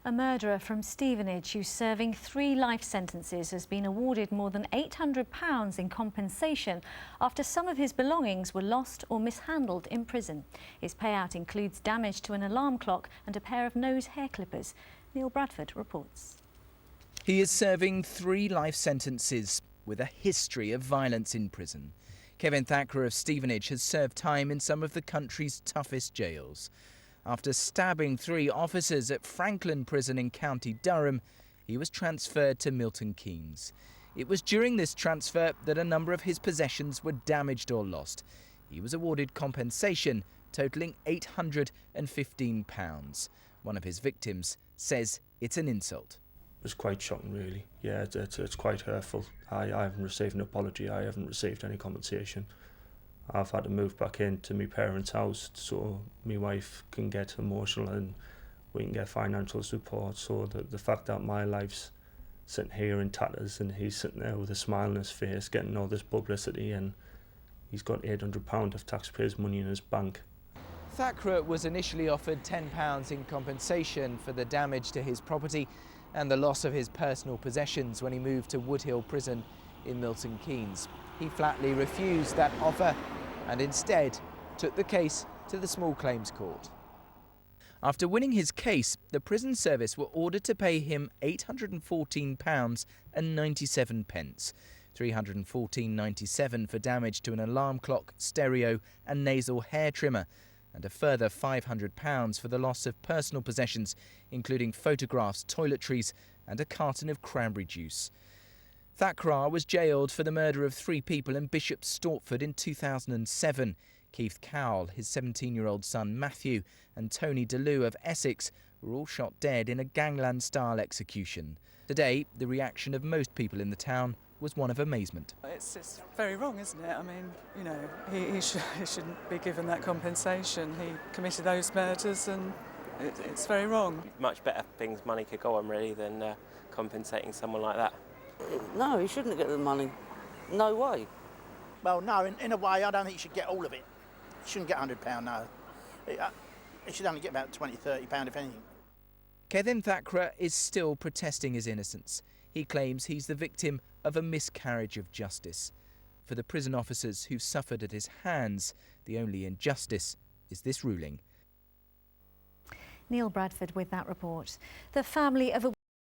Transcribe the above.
A murderer from Stevenage who's serving 3 life sentences has been awarded more than £800 in compensation after some of his belongings were lost or mishandled in prison. His payout includes damage to an alarm clock and a pair of nose hair clippers. Neil Bradford reports. He is serving 3 life sentences with a history of violence in prison. Kevan Thakrar of Stevenage has served time in some of the country's toughest jails. After stabbing 3 officers at Franklin Prison in County Durham, he was transferred to Milton Keynes. It was during this transfer that a number of his possessions were damaged or lost. He was awarded compensation totalling £815. One of his victims says it's an insult. It was quite shocking, really. Yeah, it's quite hurtful. I haven't received an apology. I haven't received any compensation. I've had to move back into my parents' house so my wife can get emotional and we can get financial support. So the fact that my life's sitting here in tatters and he's sitting there with a smile on his face getting all this publicity, and he's got £800 of taxpayers' money in his bank. Thakrar was initially offered £10 in compensation for the damage to his property and the loss of his personal possessions when he moved to Woodhill Prison in Milton Keynes. He flatly refused that offer and instead took the case to the Small Claims Court. After winning his case, the prison service were ordered to pay him £814.97, £314.97 for damage to an alarm clock, stereo and nasal hair trimmer, and a further £500 for the loss of personal possessions, including photographs, toiletries and a carton of cranberry juice. Thakrar was jailed for the murder of 3 people in Bishop Stortford in 2007. Keith Cowell, his 17-year-old son Matthew and Tony DeLue of Essex were all shot dead in a gangland-style execution. Today, the reaction of most people in the town was one of amazement. It's very wrong, isn't it? I mean, you know, he shouldn't be given that compensation. He committed those murders and it's very wrong. Much better things money could go on, really, than compensating someone like that. No, he shouldn't get the money. No way. Well, no, in a way, I don't think he should get all of it. He shouldn't get £100, no. He should only get about £20, £30, if anything. Kevan Thakrar is still protesting his innocence. He claims he's the victim of a miscarriage of justice. For the prison officers who suffered at his hands, the only injustice is this ruling. Neil Bradford with that report. The family of a